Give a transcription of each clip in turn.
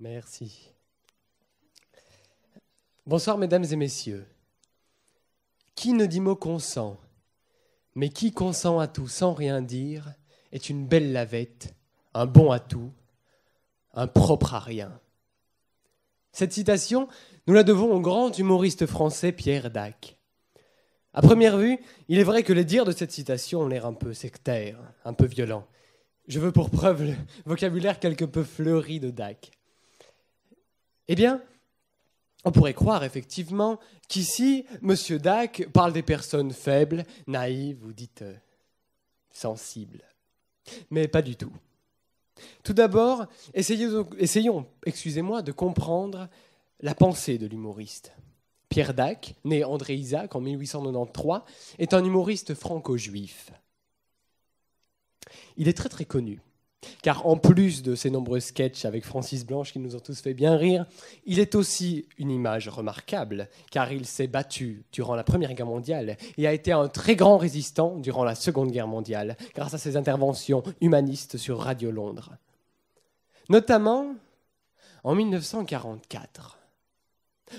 Merci. Bonsoir mesdames et messieurs. Qui ne dit mot consent, mais qui consent à tout sans rien dire, est une belle lavette, un bon à tout, un propre à rien. Cette citation, nous la devons au grand humoriste français Pierre Dac. À première vue, il est vrai que les dires de cette citation ont l'air un peu sectaires, un peu violents. Je veux pour preuve le vocabulaire quelque peu fleuri de Dac. Eh bien, on pourrait croire effectivement qu'ici, M. Dac parle des personnes faibles, naïves ou dites sensibles. Mais pas du tout. Tout d'abord, essayons, de comprendre la pensée de l'humoriste. Pierre Dac, né André Isaac en 1893, est un humoriste franco-juif. Il est très très connu, car en plus de ses nombreux sketchs avec Francis Blanche qui nous ont tous fait bien rire, il est aussi une image remarquable, car il s'est battu durant la Première Guerre mondiale et a été un très grand résistant durant la Seconde Guerre mondiale, grâce à ses interventions humanistes sur Radio Londres. Notamment en 1944.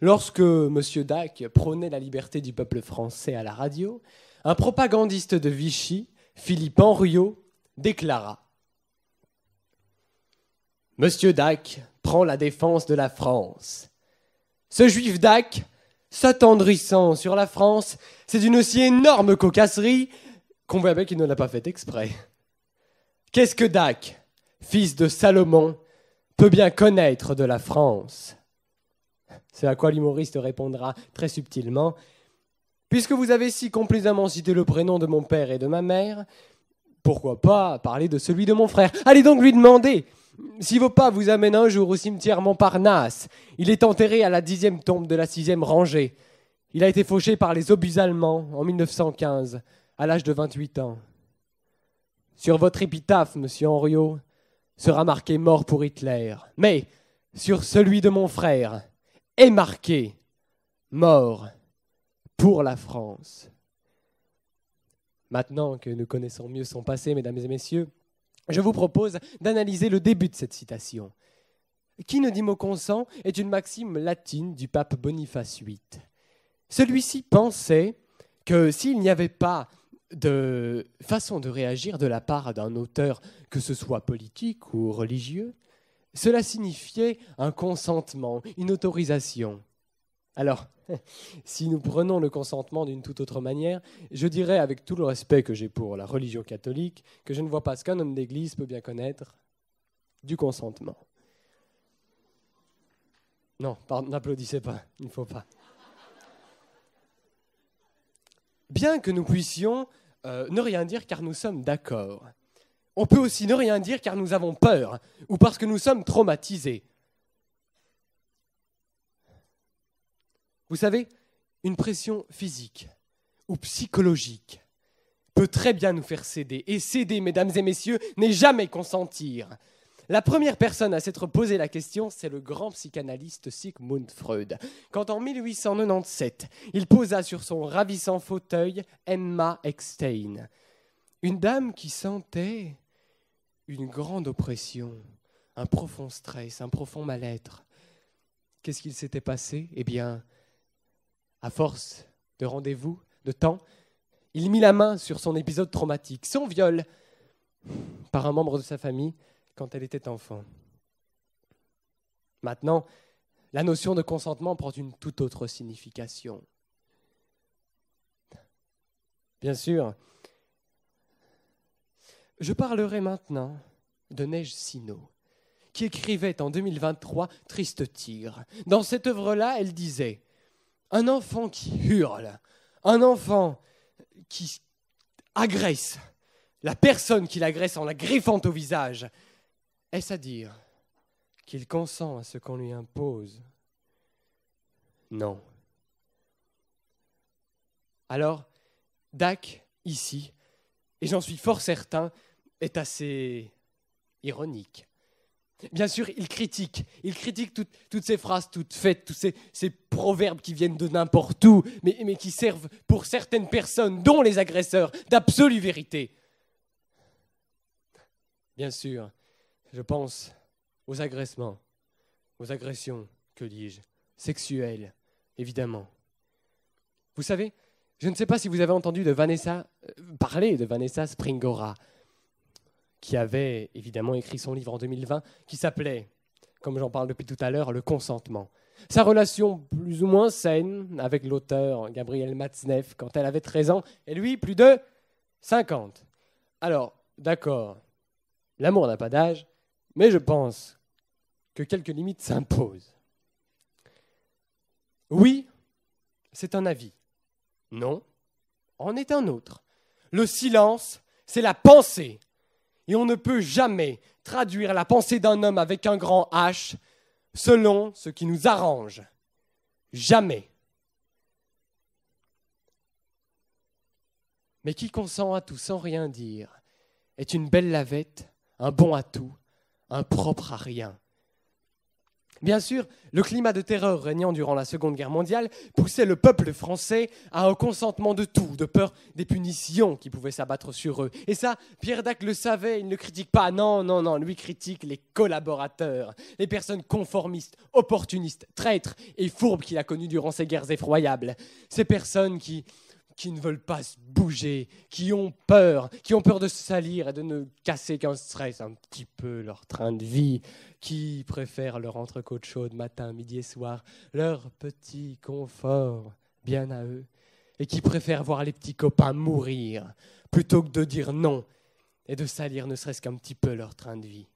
Lorsque M. Dac prônait la liberté du peuple français à la radio, un propagandiste de Vichy, Philippe Henriot, déclara « Monsieur Dac prend la défense de la France. Ce juif Dac, s'attendrissant sur la France, c'est d'une aussi énorme cocasserie qu'on voit bien qu'il ne l'a pas fait exprès. Qu'est-ce que Dac, fils de Salomon, peut bien connaître de la France ?» C'est à quoi l'humoriste répondra très subtilement « Puisque vous avez si complaisamment cité le prénom de mon père et de ma mère, pourquoi pas parler de celui de mon frère? Allez donc lui demander si vos pas vous amènent un jour au cimetière Montparnasse. Il est enterré à la 10e tombe de la 6e rangée. Il a été fauché par les obus allemands en 1915, à l'âge de 28 ans. Sur votre épitaphe, monsieur Henriot, sera marqué « Mort pour Hitler ». Mais sur celui de mon frère est marqué « Mort pour la France ». Maintenant que nous connaissons mieux son passé, mesdames et messieurs, je vous propose d'analyser le début de cette citation. Qui ne dit mot consent est une maxime latine du pape Boniface VIII. Celui-ci pensait que s'il n'y avait pas de façon de réagir de la part d'un auteur, que ce soit politique ou religieux, cela signifiait un consentement, une autorisation. Alors, si nous prenons le consentement d'une toute autre manière, je dirais, avec tout le respect que j'ai pour la religion catholique, que je ne vois pas ce qu'un homme d'église peut bien connaître du consentement. Non, pardon, n'applaudissez pas, il ne faut pas. Bien que nous puissions ne rien dire car nous sommes d'accord, on peut aussi ne rien dire car nous avons peur ou parce que nous sommes traumatisés. Vous savez, une pression physique ou psychologique peut très bien nous faire céder. Et céder, mesdames et messieurs, n'est jamais consentir. La première personne à s'être posé la question, c'est le grand psychanalyste Sigmund Freud. Quand en 1897, il posa sur son ravissant fauteuil Emma Eckstein, une dame qui sentait une grande oppression, un profond stress, un profond mal-être. Qu'est-ce qu'il s'était passé? Eh bien, à force de rendez-vous, de temps, il mit la main sur son épisode traumatique, son viol par un membre de sa famille quand elle était enfant. Maintenant, la notion de consentement prend une toute autre signification. Bien sûr, je parlerai maintenant de Neige Sino, qui écrivait en 2023 « Triste tigre ». Dans cette œuvre-là, elle disait « Un enfant qui hurle, un enfant qui agresse la personne qui l'agresse en la griffant au visage, est-ce à dire qu'il consent à ce qu'on lui impose? Non. » Alors, Dac, ici, et j'en suis fort certain, est assez ironique. Bien sûr, il critique toutes ces phrases toutes faites, tous ces proverbes qui viennent de n'importe où, mais qui servent pour certaines personnes, dont les agresseurs, d'absolue vérité. Bien sûr, je pense aux agressements, aux agressions, que dis-je, sexuelles, évidemment. Vous savez, je ne sais pas si vous avez entendu parler de Vanessa Springora, qui avait évidemment écrit son livre en 2020, qui s'appelait, comme j'en parle depuis tout à l'heure, Le consentement. Sa relation plus ou moins saine avec l'auteur Gabriel Matzneff quand elle avait 13 ans, et lui plus de 50. Alors, d'accord, l'amour n'a pas d'âge, mais je pense que quelques limites s'imposent. Oui, c'est un avis. Non, en est un autre. Le silence, c'est la pensée. Et on ne peut jamais traduire la pensée d'un homme avec un grand H selon ce qui nous arrange. Jamais. Mais qui consent à tout sans rien dire est une belle lavette, un bon à tout, un propre à rien. Bien sûr, le climat de terreur régnant durant la Seconde Guerre mondiale poussait le peuple français à un consentement de tout, de peur des punitions qui pouvaient s'abattre sur eux. Et ça, Pierre Dac le savait, il ne critique pas, non, lui critique les collaborateurs, les personnes conformistes, opportunistes, traîtres et fourbes qu'il a connues durant ces guerres effroyables. Ces personnes qui ne veulent pas se bouger, qui ont peur de se salir et de ne casser qu'un stress un petit peu leur train de vie, qui préfèrent leur entrecôte chaude matin, midi et soir, leur petit confort bien à eux, et qui préfèrent voir les petits copains mourir plutôt que de dire non et de salir ne serait-ce qu'un petit peu leur train de vie.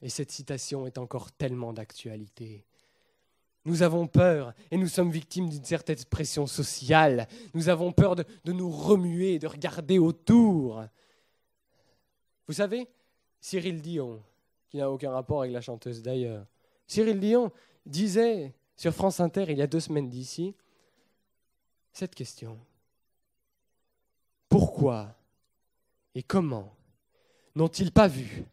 Et cette citation est encore tellement d'actualité. Nous avons peur et nous sommes victimes d'une certaine pression sociale. Nous avons peur de nous remuer, de regarder autour. Vous savez, Cyril Dion, qui n'a aucun rapport avec la chanteuse d'ailleurs, Cyril Dion disait sur France Inter il y a 2 semaines d'ici cette question. Pourquoi et comment n'ont-ils pas vu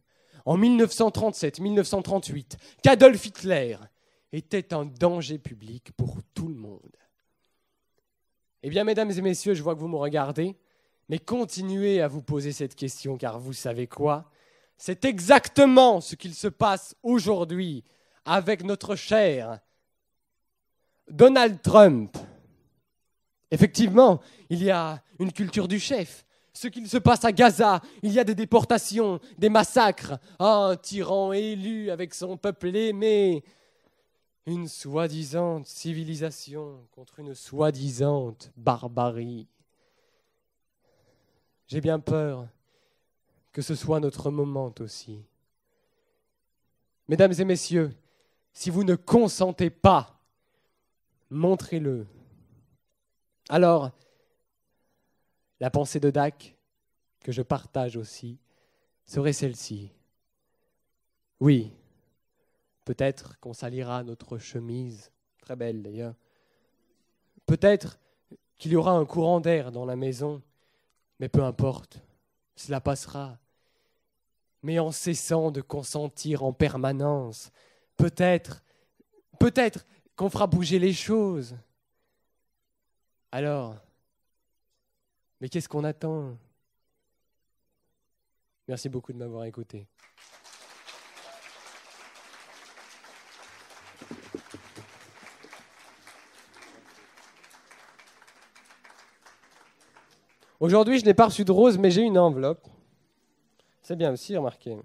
en 1937-1938 qu'Adolf Hitler était un danger public pour tout le monde? Eh bien, mesdames et messieurs, je vois que vous me regardez, mais continuez à vous poser cette question, car vous savez quoi ? C'est exactement ce qu'il se passe aujourd'hui avec notre cher Donald Trump. Effectivement, il y a une culture du chef. Ce qu'il se passe à Gaza, il y a des déportations, des massacres. Un tyran élu avec son peuple aimé. Une soi-disant civilisation contre une soi-disant barbarie. J'ai bien peur que ce soit notre moment aussi. Mesdames et messieurs, si vous ne consentez pas, montrez-le. Alors, la pensée de Dac, que je partage aussi, serait celle-ci. Oui, peut-être qu'on salira notre chemise, très belle d'ailleurs. Peut-être qu'il y aura un courant d'air dans la maison, mais peu importe, cela passera. Mais en cessant de consentir en permanence, peut-être qu'on fera bouger les choses. Alors, mais qu'est-ce qu'on attend ? Merci beaucoup de m'avoir écouté. Aujourd'hui, je n'ai pas reçu de rose, mais j'ai une enveloppe. C'est bien aussi, remarquez.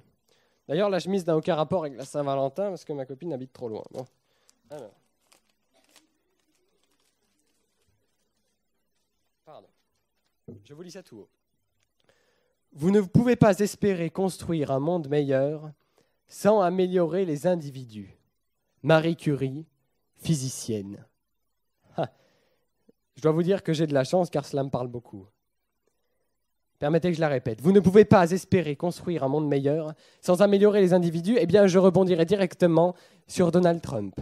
D'ailleurs, la chemise n'a aucun rapport avec la Saint-Valentin, parce que ma copine habite trop loin. Bon. Alors. Pardon. Je vous lis ça tout haut. Vous ne pouvez pas espérer construire un monde meilleur sans améliorer les individus. Marie Curie, physicienne. Je dois vous dire que j'ai de la chance, car cela me parle beaucoup. Permettez que je la répète. Vous ne pouvez pas espérer construire un monde meilleur sans améliorer les individus. Eh bien, je rebondirai directement sur Donald Trump.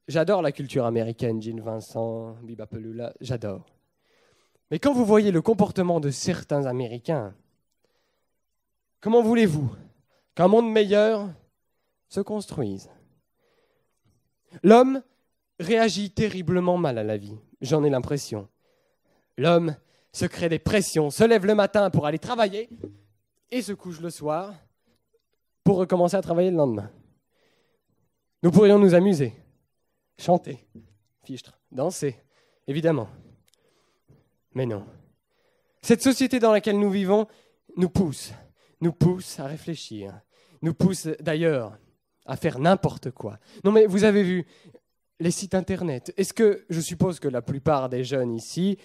J'adore la culture américaine, Gene Vincent, Biba Pelula, j'adore. Mais quand vous voyez le comportement de certains Américains, comment voulez-vous qu'un monde meilleur se construise ? L'homme réagit terriblement mal à la vie, j'en ai l'impression. L'homme se crée des pressions, se lève le matin pour aller travailler et se couche le soir pour recommencer à travailler le lendemain. Nous pourrions nous amuser, chanter, fichtre, danser, évidemment. Mais non. Cette société dans laquelle nous vivons nous pousse à réfléchir, nous pousse d'ailleurs à faire n'importe quoi. Non mais vous avez vu les sites internet. Je suppose que la plupart des jeunes ici,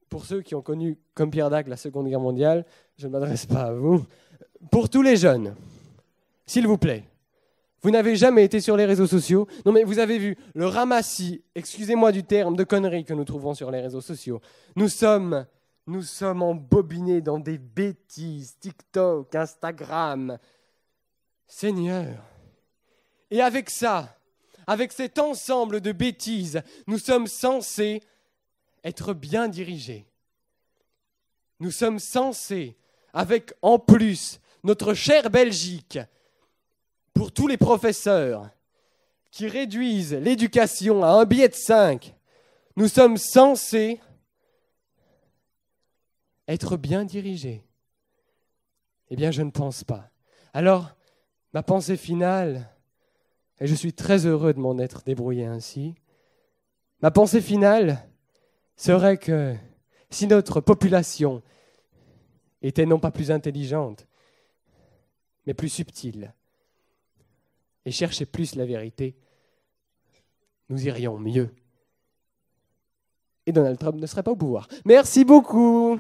pour ceux qui ont connu comme Pierre Dac la Seconde Guerre mondiale, je ne m'adresse pas à vous, pour tous les jeunes, s'il vous plaît, vous n'avez jamais été sur les réseaux sociaux? Non mais vous avez vu le ramassis, excusez-moi du terme, de conneries que nous trouvons sur les réseaux sociaux. Nous sommes embobinés dans des bêtises, TikTok, Instagram. Seigneur. Et avec ça, avec cet ensemble de bêtises, nous sommes censés être bien dirigés. Nous sommes censés, avec en plus notre chère Belgique, pour tous les professeurs qui réduisent l'éducation à un billet de 5, nous sommes censés être bien dirigés. Eh bien, je ne pense pas. Alors, ma pensée finale, et je suis très heureux de m'en être débrouillé ainsi, ma pensée finale serait que si notre population était non pas plus intelligente, mais plus subtile, et cherchait plus la vérité, nous irions mieux. Et Donald Trump ne serait pas au pouvoir. Merci beaucoup.